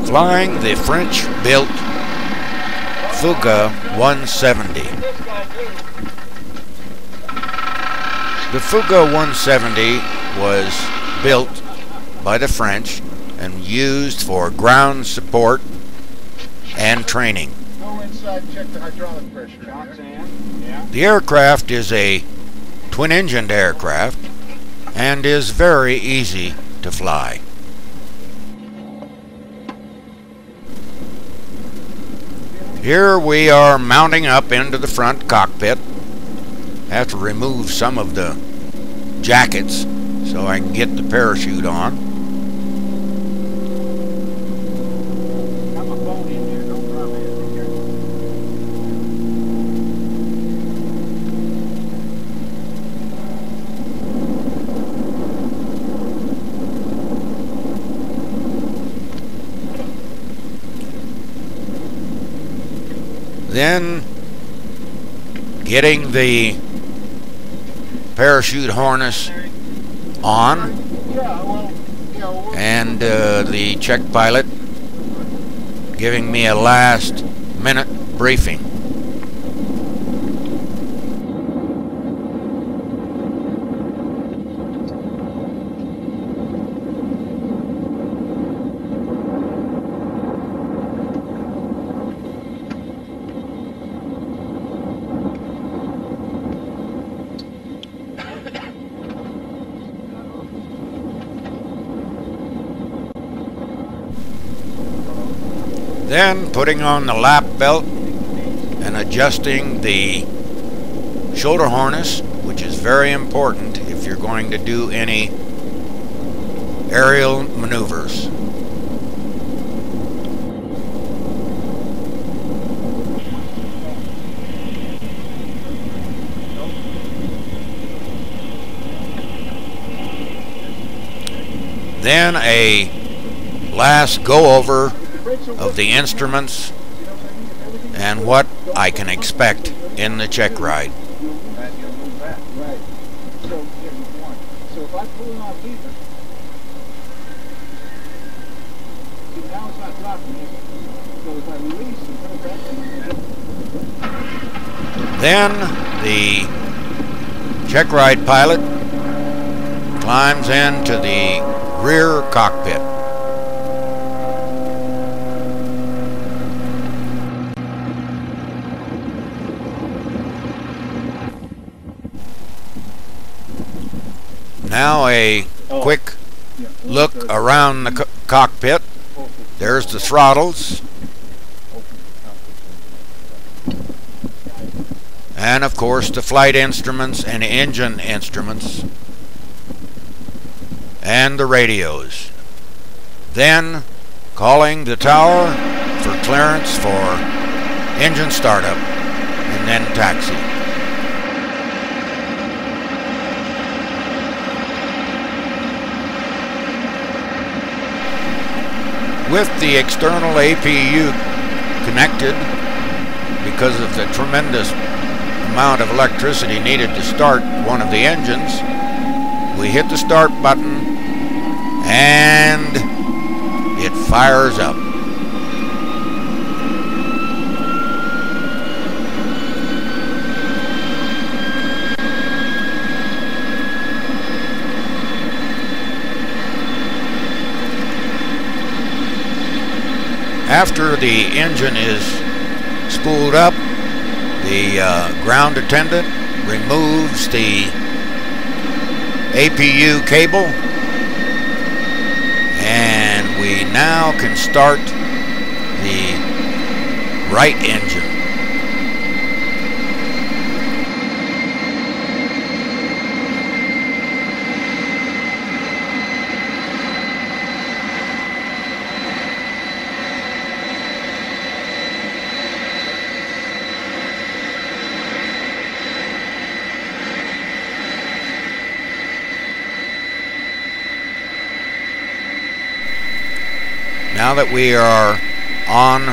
Flying the French-built Fouga 170. The Fouga 170 was built by the French and used for ground support and training. Go inside and check the hydraulic pressure. The aircraft is a twin-engined aircraft and is very easy to fly. Here we are mounting up into the front cockpit. Have to remove some of the jackets so I can get the parachute on. Then getting the parachute harness on, and the check pilot giving me a last minute briefing. Then putting on the lap belt and adjusting the shoulder harness, which is very important if you're going to do any aerial maneuvers. Then a last go over of the instruments and what I can expect in the check ride. Then the check ride pilot climbs into the rear cockpit. Now a quick look around the cockpit. There's the throttles. And of course the flight instruments and engine instruments. And the radios. Then calling the tower for clearance for engine startup and then taxi. With the external APU connected, because of the tremendous amount of electricity needed to start one of the engines, we hit the start button and it fires up. After the engine is spooled up, the ground attendant removes the APU cable, and we now can start the right engine. Now that we are on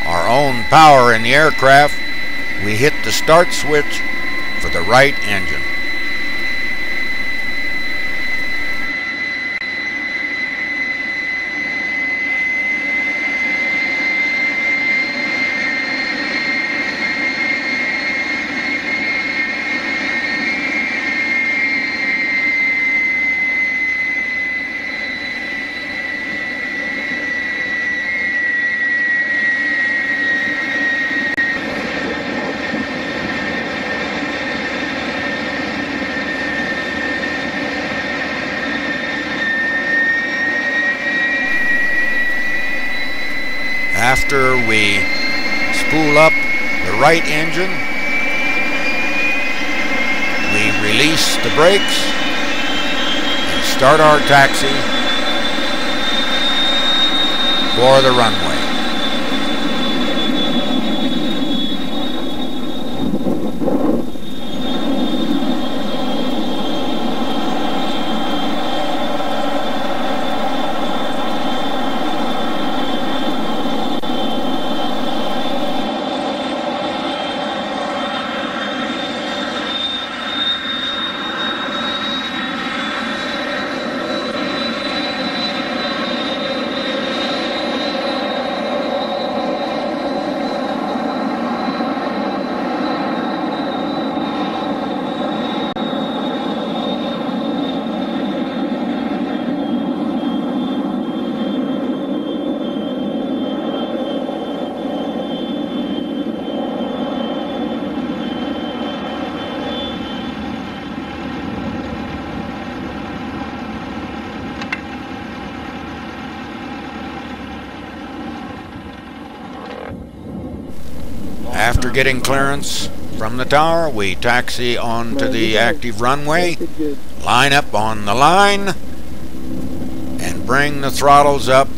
our own power in the aircraft, we hit the start switch for the right engine. After we spool up the right engine, we release the brakes and start our taxi for the runway. After getting clearance from the tower, we taxi onto the active runway, line up on the line, and bring the throttles up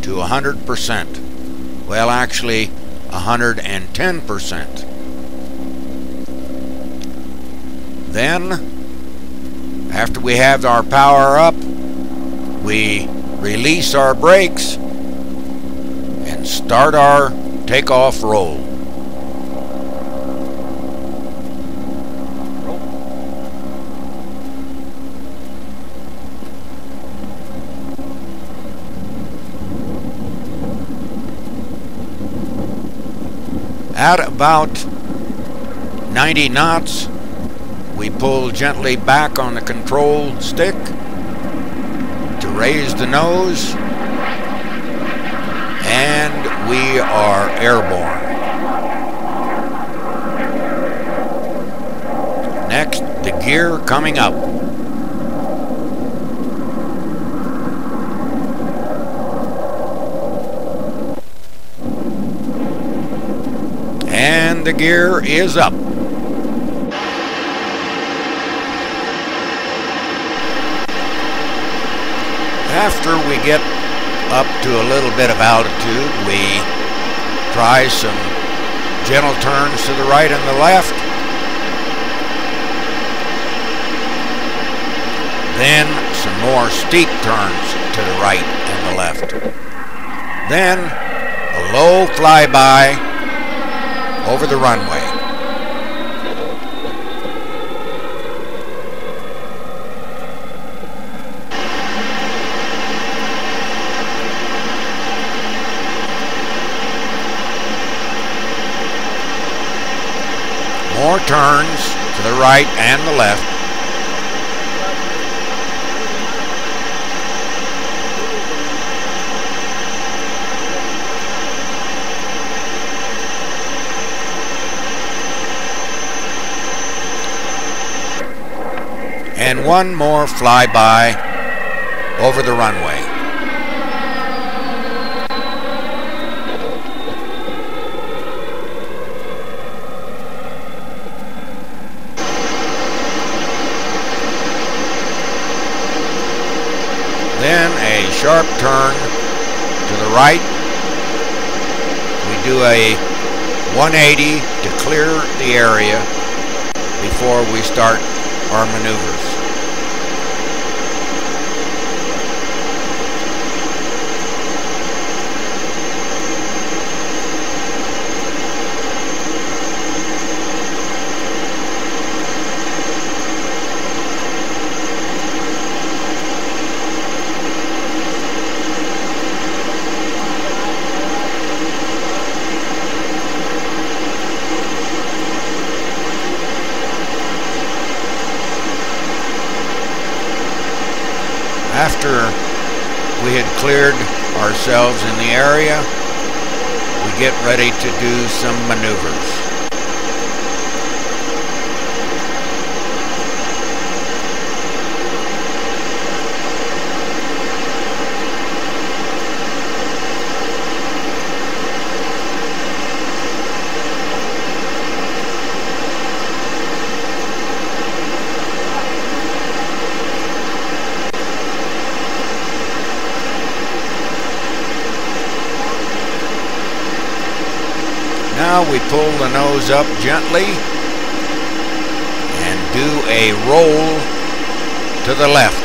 to 100%. Well, actually, 110%. Then, after we have our power up, we release our brakes and start our takeoff roll. At about 90 knots, we pull gently back on the control stick to raise the nose, and we are airborne. Next, the gear coming up. And the gear is up. After we get up to a little bit of altitude, we try some gentle turns to the right and the left. Then some more steep turns to the right and the left. Then a low flyby over the runway. More turns to the right and the left. And one more flyby over the runway. Then a sharp turn to the right. We do a 180 to clear the area before we start our maneuvers. After we had cleared ourselves in the area, we get ready to do some maneuvers. Now we pull the nose up gently and do a roll to the left.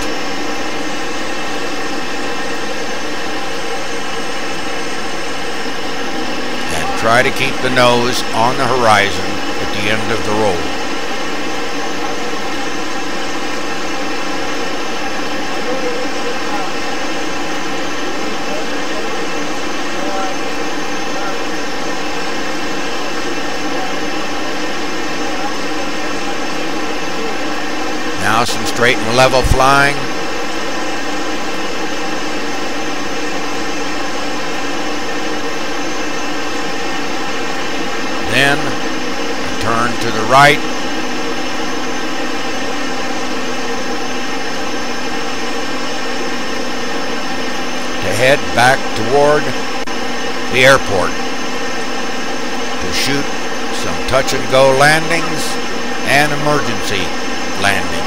And try to keep the nose on the horizon at the end of the roll. Now some straight and level flying. Then turn to the right. To head back toward the airport to shoot some touch and go landings and emergency landings.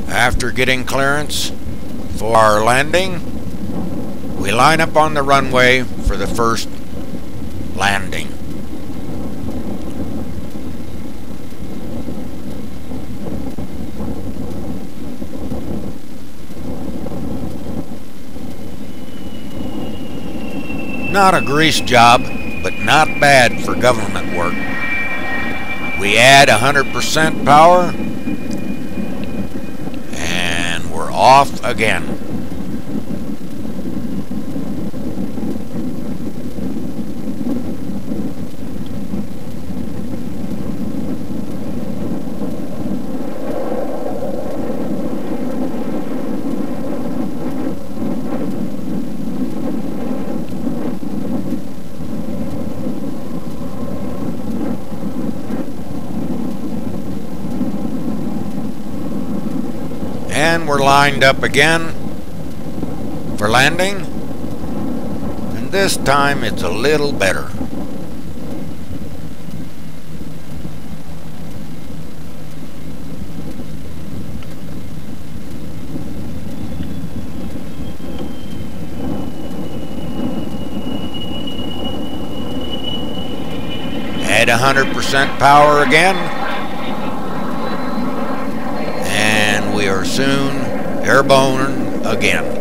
After getting clearance for our landing, we line up on the runway for the first landing. Not a grease job, but not bad for government work. We add 100% power, and we're off again. And we're lined up again for landing, and this time it's a little better. Add 100% power again. We are soon airborne again.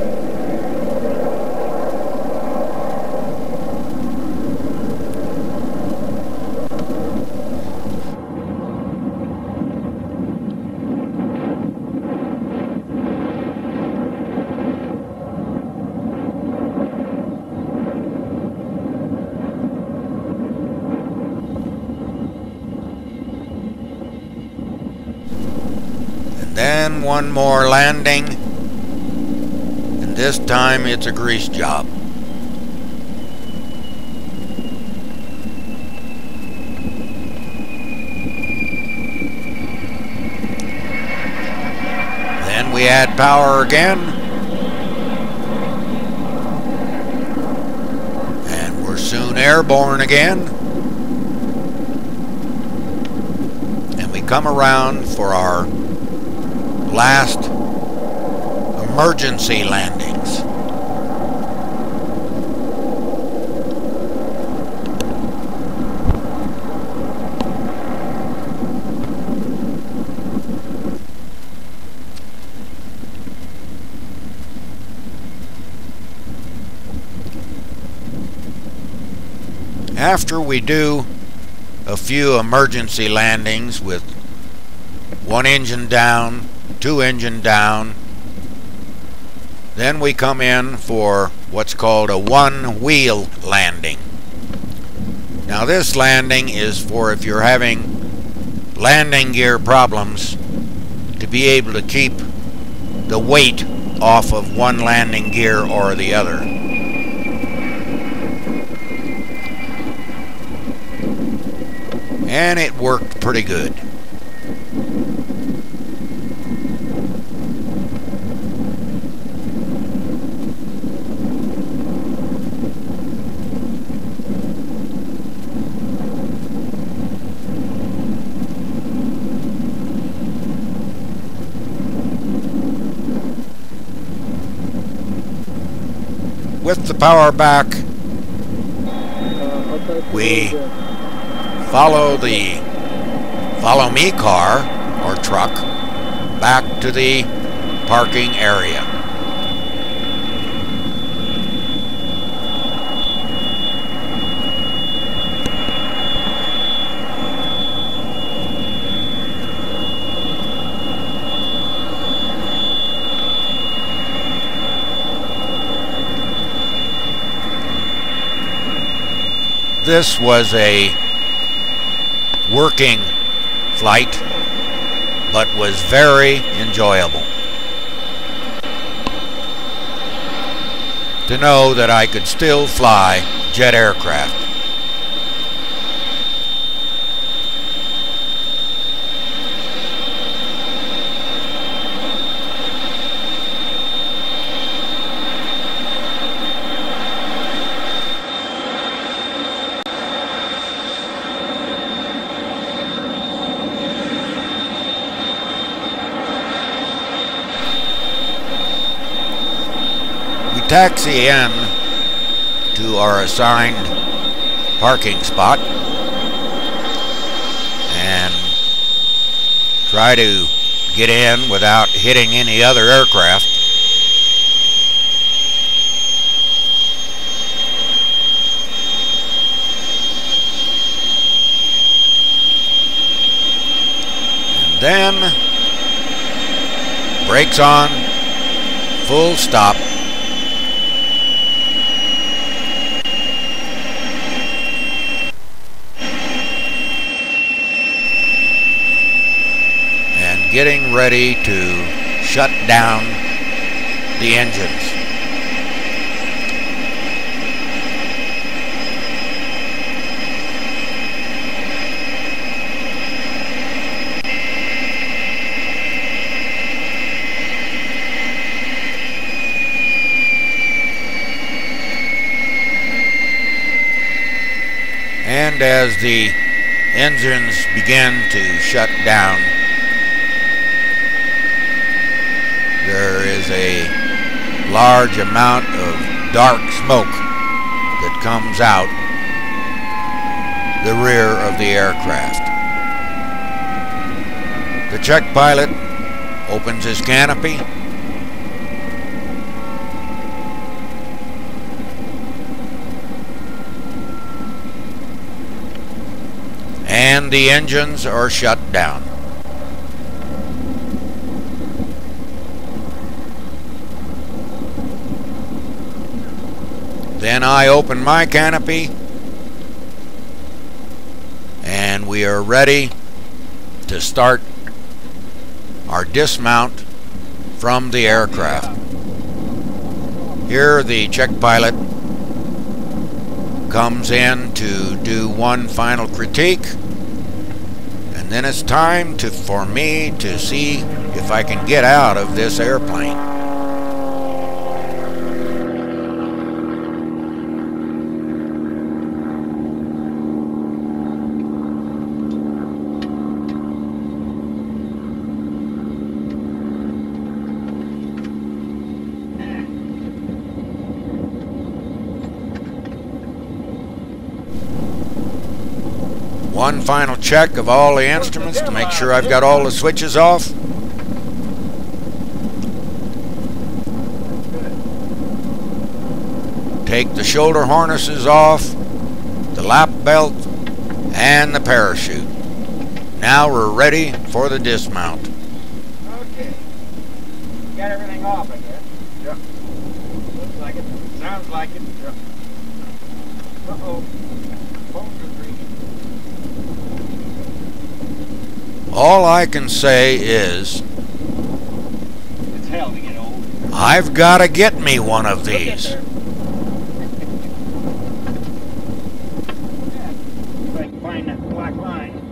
Then one more landing, and this time it's a grease job. Then we add power again, and we're soon airborne again, and we come around for our last emergency landings. After we do a few emergency landings with one engine down, two engine down, then we come in for what's called a one-wheel landing. Now this landing is for if you're having landing gear problems, to be able to keep the weight off of one landing gear or the other. And it worked pretty good. with the power back, we follow the follow me car or truck back to the parking area. This was a working flight, but was very enjoyable. To know that I could still fly jet aircraft. Taxi in to our assigned parking spot and try to get in without hitting any other aircraft. And then brakes on, full stop. Getting ready to shut down the engines. And as the engines begin to shut down, there is a large amount of dark smoke that comes out the rear of the aircraft. The check pilot opens his canopy and the engines are shut down. Then I open my canopy and we are ready to start our dismount from the aircraft. Here the check pilot comes in to do one final critique, and then it's time for me to see if I can get out of this airplane. One final check of all the instruments to make sure I've got all the switches off. Take the shoulder harnesses off, the lap belt, and the parachute. Now we're ready for the dismount. Okay. Got everything off, I guess. Yep. Looks like it. Sounds like it. Yep. Uh-oh. Phones are green. All I can say is, it's hell to get old. I've got to get me one of these. Yeah, if I can find that black line.